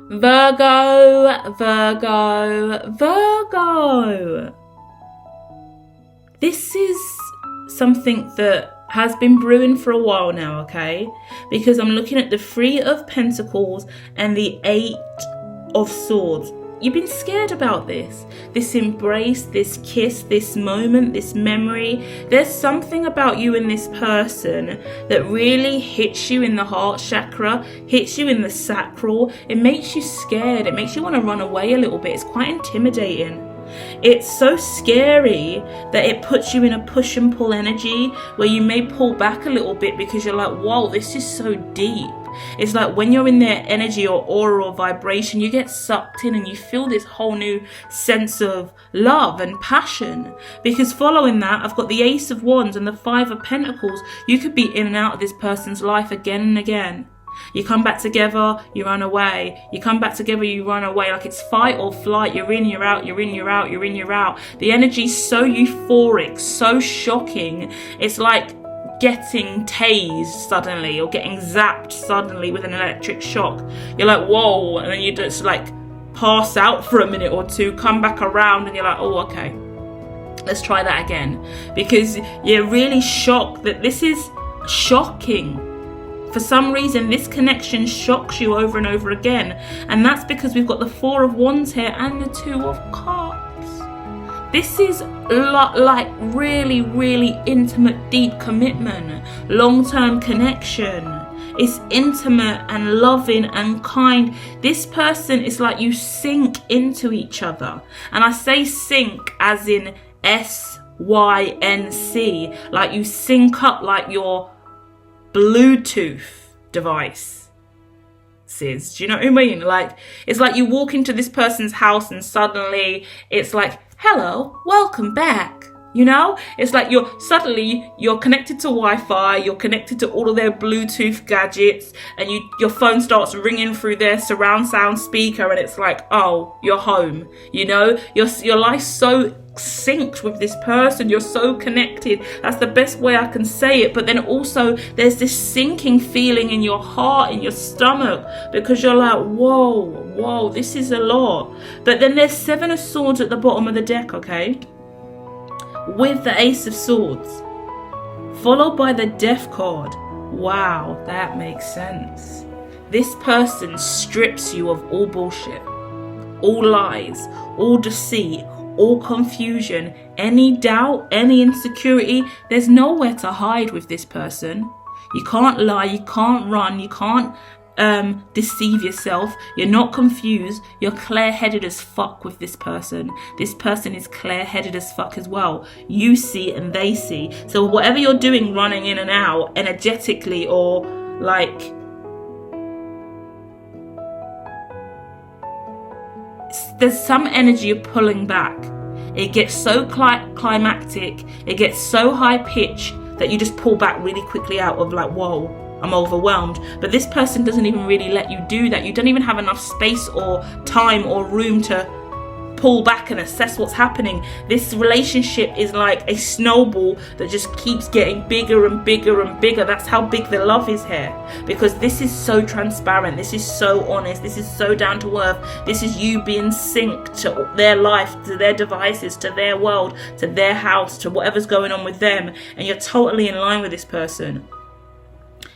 Virgo, Virgo, Virgo. This is something that has been brewing for a while now, okay? Because I'm looking at the 3 of Pentacles and the 8 of Swords. You've been scared about this embrace, this kiss, this moment, this memory. There's something about you and this person that really hits you in the heart chakra, hits you in the sacral. It makes you scared. It makes you want to run away a little bit. It's quite intimidating. It's so scary that it puts you in a push and pull energy where you may pull back a little bit because you're like, whoa, this is so deep. It's like when you're in their energy or aura or vibration, you get sucked in and you feel this whole new sense of love and passion. Because following that, I've got the Ace of Wands and the 5 of Pentacles. You could be in and out of this person's life again and again. You come back together, you run away. You come back together, you run away. Like it's fight or flight. You're in, you're out, you're in, you're out, you're in, you're out. The energy's so euphoric, so shocking. It's like getting tased suddenly or getting zapped suddenly with an electric shock. You're like, whoa, and then you just like pass out for a minute or two, come back around and you're like, oh, okay, let's try that again. Because you're really shocked that this is shocking. For some reason, this connection shocks you over and over again. And that's because we've got the 4 of Wands here and the 2 of Cups. This is like really, really intimate, deep commitment, long-term connection. It's intimate and loving and kind. This person is like you sink into each other. And I say sink as in SYNC, like you sync up like your Bluetooth device. Do you know what I mean? Like it's like you walk into this person's house and suddenly it's like, hello, welcome back. You know, it's like you're connected to Wi-Fi, you're connected to all of their Bluetooth gadgets, and your phone starts ringing through their surround sound speaker, and it's like, oh, you're home. You know, your life's so synced with this person, you're so connected. That's the best way I can say it. But then also there's this sinking feeling in your heart, in your stomach, because you're like, whoa, this is a lot. But then there's 7 of Swords at the bottom of the deck, okay, with the Ace of Swords, followed by the Death card. Wow, that makes sense. This person strips you of all bullshit, all lies, all deceit, all confusion, any doubt, any insecurity. There's nowhere to hide with this person. You can't lie, you can't run, you can't deceive yourself. You're not confused. You're clear-headed as fuck with this person. This person is clear-headed as fuck as well. You see and they see. So whatever you're doing, running in and out energetically, or like there's some energy you're pulling back. It gets so climactic, it gets so high pitch that you just pull back really quickly out of like, whoa, I'm overwhelmed. But this person doesn't even really let you do that. You don't even have enough space or time or room to pull back and assess what's happening. This relationship is like a snowball that just keeps getting bigger and bigger and bigger. That's how big the love is here, because this is so transparent, this is so honest, this is so down to earth. This is you being synced to their life, to their devices, to their world, to their house, to whatever's going on with them, and you're totally in line with this person.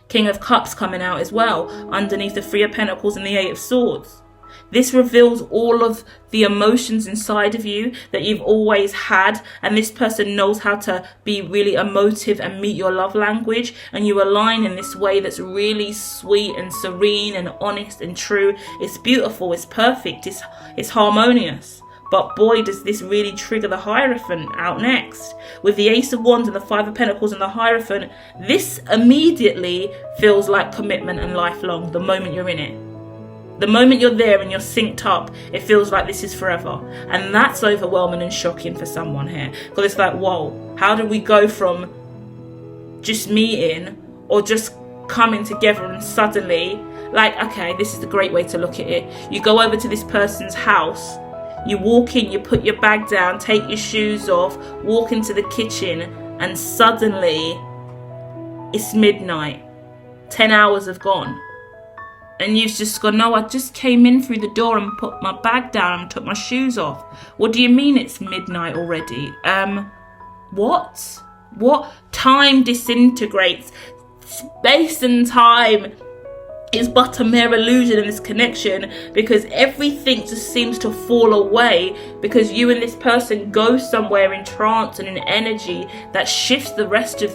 King of Cups coming out as well underneath the 3 of Pentacles and the 8 of Swords. This reveals all of the emotions inside of you that you've always had, and this person knows how to be really emotive and meet your love language, and you align in this way that's really sweet and serene and honest and true. It's beautiful, it's perfect, it's harmonious. But boy, does this really trigger the Hierophant out next. With the Ace of Wands and the 5 of Pentacles and the Hierophant, this immediately feels like commitment and lifelong the moment you're in it. The moment you're there and you're synced up, it feels like this is forever. And that's overwhelming and shocking for someone here. Because it's like, whoa, how did we go from just meeting or just coming together and suddenly, like, okay, this is the great way to look at it. You go over to this person's house, you walk in, you put your bag down, take your shoes off, walk into the kitchen, and suddenly it's midnight. 10 hours have gone. And you've just gone, no, I just came in through the door and put my bag down and took my shoes off. What do you mean it's midnight already? What? What? Time disintegrates. Space and time is but a mere illusion in this connection, because everything just seems to fall away because you and this person go somewhere in trance and in energy that shifts the rest of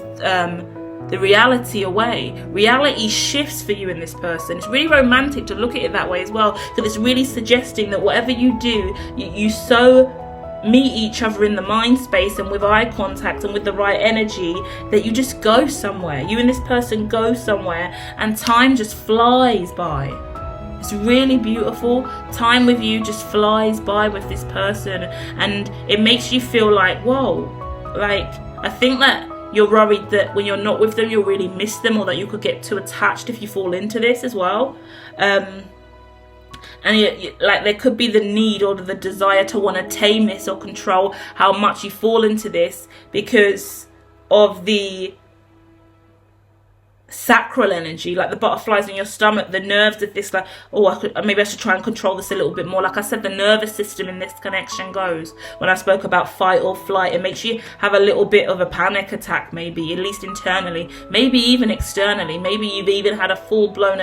the reality away. Reality shifts for you and this person. It's really romantic to look at it that way as well, because it's really suggesting that whatever you do, you so meet each other in the mind space and with eye contact and with the right energy that you just go somewhere. You and this person go somewhere and time just flies by. It's really beautiful. Time with you just flies by with this person, and it makes you feel like, whoa, like, I think that you're worried that when you're not with them, you'll really miss them, or that you could get too attached if you fall into this as well. And like, there could be the need or the desire to want to tame this or control how much you fall into this because of the sacral energy, like the butterflies in your stomach, the nerves of this, like, oh, maybe I should try and control this a little bit more. Like I said, the nervous system in this connection goes, when I spoke about fight or flight, it makes you have a little bit of a panic attack, maybe, at least internally, maybe even externally. Maybe you've even had a full-blown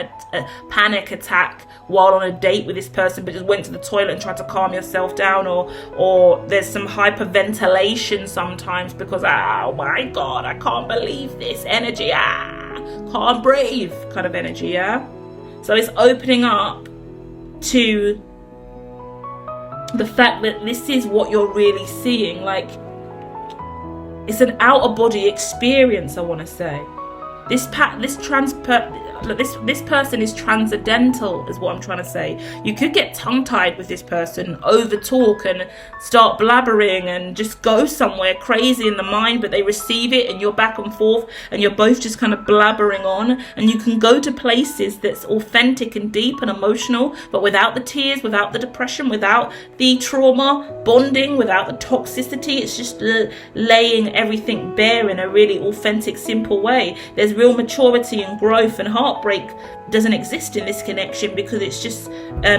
panic attack while on a date with this person, but just went to the toilet and tried to calm yourself down, or there's some hyperventilation sometimes because, oh my God, I can't believe this energy, can't breathe kind of energy, yeah? So it's opening up to the fact that this is what you're really seeing. Like, it's an outer body experience, I want to say. This person is transcendental, is what I'm trying to say. You could get tongue-tied with this person, over talk and start blabbering and just go somewhere crazy in the mind, but they receive it and you're back and forth and you're both just kind of blabbering on, and you can go to places that's authentic and deep and emotional, but without the tears, without the depression, without the trauma bonding, without the toxicity. It's just laying everything bare in a really authentic, simple way. There's real maturity and growth, and heartbreak doesn't exist in this connection because it's just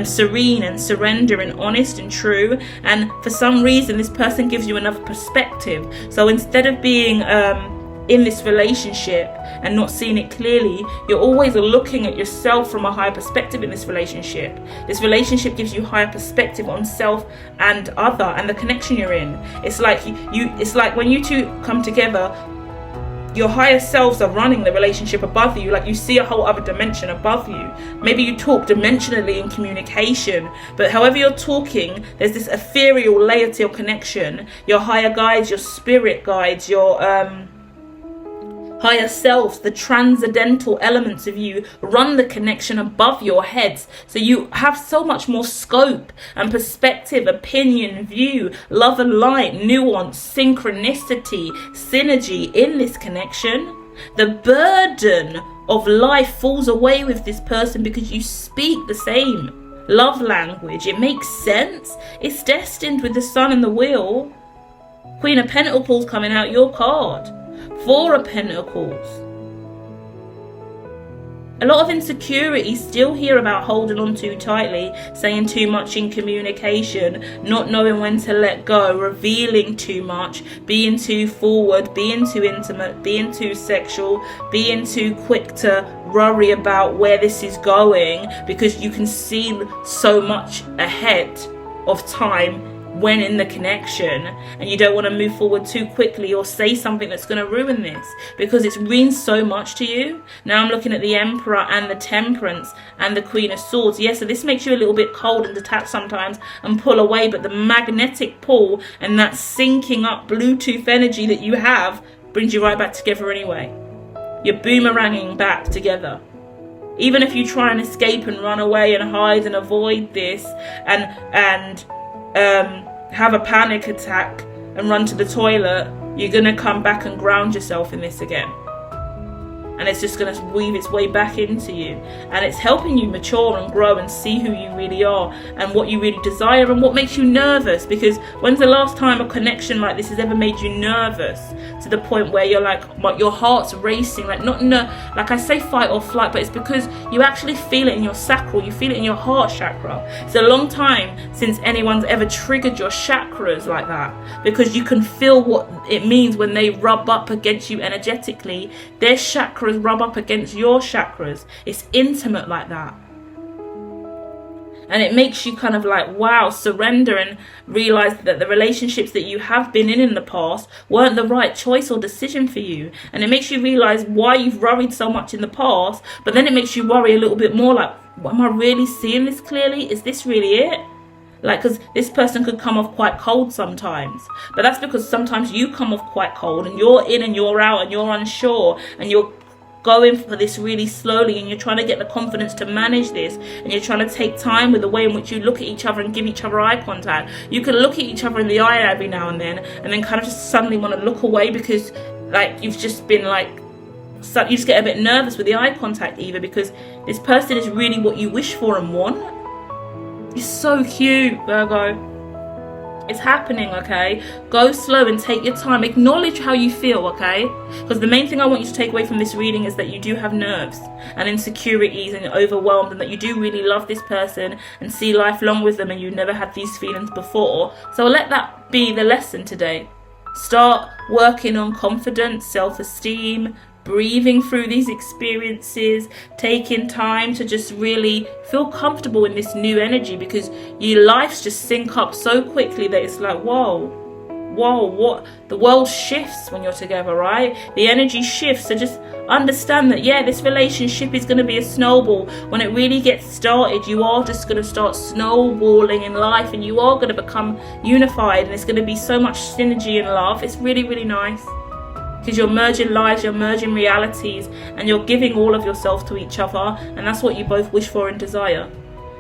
serene and surrender and honest and true. And for some reason, this person gives you another perspective. So instead of being in this relationship and not seeing it clearly, you're always looking at yourself from a higher perspective in this relationship. This relationship gives you higher perspective on self and other and the connection you're in. It's like it's like when you two come together, your higher selves are running the relationship above you. Like, you see a whole other dimension above you. Maybe you talk dimensionally in communication, but however you're talking, there's this ethereal layer to your connection. Your higher guides, your spirit guides, your higher selves, the transcendental elements of you run the connection above your heads. So you have so much more scope and perspective, opinion, view, love and light, nuance, synchronicity, synergy in this connection. The burden of life falls away with this person because you speak the same love language. It makes sense. It's destined with the sun and the wheel. Queen of Pentacles coming out your card. Four of Pentacles. A lot of insecurity still here about holding on too tightly, saying too much in communication, not knowing when to let go, revealing too much, being too forward, being too intimate, being too sexual, being too quick to worry about where this is going because you can see so much ahead of time when in the connection, and you don't want to move forward too quickly or say something that's going to ruin this because it means so much to you. Now I'm looking at the Emperor and the Temperance and the Queen of Swords. Yes, so this makes you a little bit cold and detached sometimes and pull away, but the magnetic pull and that syncing up Bluetooth energy that you have brings you right back together anyway. You're boomeranging back together. Even if you try and escape and run away and hide and avoid this and have a panic attack and run to the toilet, you're going to come back and ground yourself in this again. and it's just going to weave its way back into you, and it's helping you mature and grow and see who you really are and what you really desire and what makes you nervous. Because when's the last time a connection like this has ever made you nervous to the point where you're like, your heart's racing, like not like I say fight or flight, but it's because you actually feel it in your sacral, you feel it in your heart chakra. It's a long time since anyone's ever triggered your chakras like that, because you can feel what it means when they rub up against you energetically. Their chakras rub up against your chakras. It's intimate like that, and it makes you kind of like, wow, surrender and realize that the relationships that you have been in the past weren't the right choice or decision for you. And it makes you realize why you've worried so much in the past, but then it makes you worry a little bit more, like, am I really seeing this clearly? Is this really it? Like, because this person could come off quite cold sometimes, but that's because sometimes you come off quite cold and you're in and you're out and you're unsure and you're going for this really slowly, and you're trying to get the confidence to manage this, and you're trying to take time with the way in which you look at each other and give each other eye contact. You can look at each other in the eye every now and then kind of just suddenly want to look away because like you've just been like, you just get a bit nervous with the eye contact either, because this person is really what you wish for and want. It's so cute, Virgo. It's happening, okay? Go slow and take your time. Acknowledge how you feel, okay? Because the main thing I want you to take away from this reading is that you do have nerves and insecurities and you're overwhelmed, and that you do really love this person and see life long with them, and you never had these feelings before. So let that be the lesson today. Start working on confidence, self-esteem, breathing through these experiences, taking time to just really feel comfortable in this new energy, because your lives just sync up so quickly that it's like, whoa, what? The world shifts when you're together, right? The energy shifts. So just understand that, yeah, this relationship is going to be a snowball. When it really gets started, you are just going to start snowballing in life, and you are going to become unified, and it's going to be so much synergy in love. It's really, really nice. Because you're merging lives, you're merging realities, and you're giving all of yourself to each other, and that's what you both wish for and desire.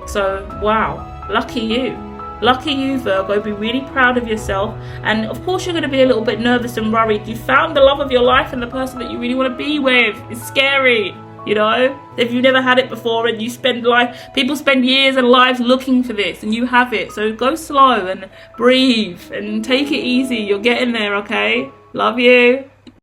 So, wow, lucky you. Lucky you, Virgo. Be really proud of yourself. And of course you're going to be a little bit nervous and worried. You found the love of your life and the person that you really want to be with. It's scary, you know? If you've never had it before and you people spend years and lives looking for this, and you have it. So go slow and breathe and take it easy. You're getting there, okay? Love you.